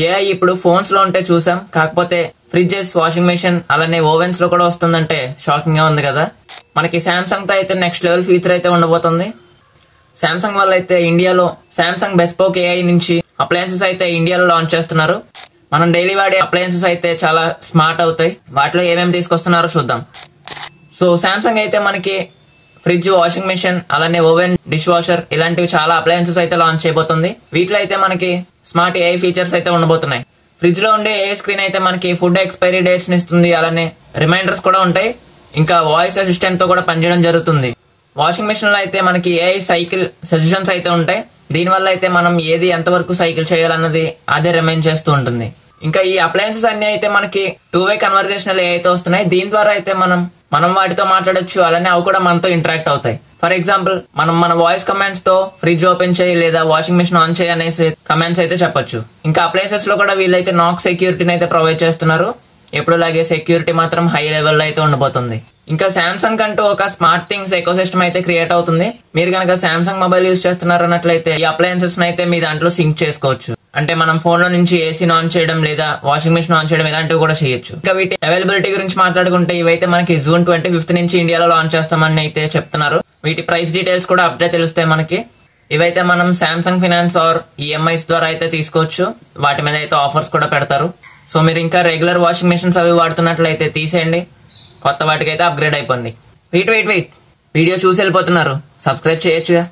AI ఇప్పుడు phones లో ఉంటే చూసాం, కాకపోతే ఫ్రిడ్జెస్, వాషింగ్ మెషిన్ అలానే ఓవెన్స్ లో కూడా వస్తుందంటే షాకింగ్ గా ఉంది కదా. మనకి సామ్సంగ్ తో అయితే నెక్స్ట్ లెవెల్ ఫీచర్ అయితే ఉండబోతుంది. సామ్సంగ్ వాళ్ళు అయితే ఇండియాలో సామ్సంగ్ బెస్పోక్ ఏఐ నుంచి అప్లయన్సెస్ అయితే ఇండియాలో లాంచ్ చేస్తున్నారు. మనం డైలీ వాడే అప్లయన్సెస్ అయితే చాలా స్మార్ట్ అవుతాయి. వాటిలో ఏమేమి తీసుకొస్తున్నారో చూద్దాం. సో సామ్సంగ్ అయితే మనకి ఫ్రిడ్జ్, వాషింగ్ మెషిన్ అలానే ఓవెన్, డిష్ వాషర్ ఇలాంటివి చాలా అప్లయన్సెస్ అయితే లాంచ్ చేయబోతుంది. వీటిలో అయితే మనకి స్మార్ట్ ఏఐ ఫీచర్స్ అయితే ఉండబోతున్నాయి. ఫ్రిడ్జ్ లో ఉండే ఏ స్క్రీన్ అయితే మనకి ఫుడ్ ఎక్స్పైరీ డేట్స్ ని ఇస్తుంది, అలానే రిమైండర్స్ కూడా ఉంటాయి. ఇంకా వాయిస్ అసిస్టెంట్ తో కూడా పనిచేయడం జరుగుతుంది. వాషింగ్ మెషిన్ లో అయితే మనకి ఏఐ సైకిల్ సజెషన్స్ అయితే ఉంటాయి. దీనివల్ల అయితే మనం ఏది ఎంతవరకు సైకిల్ చేయాలన్నది అదే రిమైండ్ చేస్తూ ఉంటుంది. ఇంకా ఈ అప్లయన్సెస్ అన్ని అయితే మనకి 2-వే కన్వర్జేషనల్ ఏఐ అయితే వస్తున్నాయి. దీని ద్వారా అయితే మనం వాటితో మాట్లాడొచ్చు, అలానే అవి కూడా మనతో ఇంటరాక్ట్ అవుతాయి. ఫర్ ఎగ్జాంపుల్ మనం మన వాయిస్ కమాండ్స్ తో ఫ్రిడ్జ్ ఓపెన్ చేయి లేదా వాషింగ్ మెషిన్ ఆన్ చేయి అనేసి కమాండ్స్ అయితే చెప్పొచ్చు. ఇంకా అప్లయన్సెస్ లో కూడా వీళ్ళైతే నాక్ సెక్యూరిటీని అయితే ప్రొవైడ్ చేస్తున్నారు. ఎప్పుడులాగే సెక్యూరిటీ మాత్రం హై లెవెల్ లో అయితే ఉండబోతుంది. ఇంకా సామ్సంగ్ అంటూ ఒక స్మార్ట్ థింగ్స్ ఎకోసిస్టమ్ అయితే క్రియేట్ అవుతుంది. మీరు కనుక సామ్సంగ్ మొబైల్ యూజ్ చేస్తున్నారు అన్నట్లయితే ఈ అప్లయన్సెస్ అయితే మీ దాంట్లో సింక్ చేసుకోవచ్చు. అంటే మనం ఫోన్ లో నుంచి ఏసీని ఆన్ చేయడం లేదా వాషింగ్ మెషిన్ ఆన్ చేయడం ఇలాంటివి కూడా చేయొచ్చు. ఇంకా వీటి అవైలబిలిటీ గురించి మాట్లాడుకుంటే ఇవైతే మనకి జూన్ 25th నుంచి ఇండియాలో లాంచ్ చేస్తామని అయితే చెప్తున్నారు. వీటి ప్రైస్ డీటెయిల్స్ కూడా అప్పుడే తెలుస్తాయి మనకి. ఇవైతే మనం సామ్సంగ్ ఫైనాన్స్ ఆర్ ఈఎంఐస్ ద్వారా అయితే తీసుకోవచ్చు. వాటి మీద అయితే ఆఫర్స్ కూడా పెడతారు. సో మీరు ఇంకా రెగ్యులర్ వాషింగ్ మెషిన్స్ అవి వాడుతున్నట్లయితే తీసేయండి, కొత్త వాటికి అయితే అప్గ్రేడ్ అయిపోయింది. వెయిట్ వీడియో చూసి వెళ్ళిపోతున్నారు, సబ్స్క్రైబ్ చేయొచ్చుగా.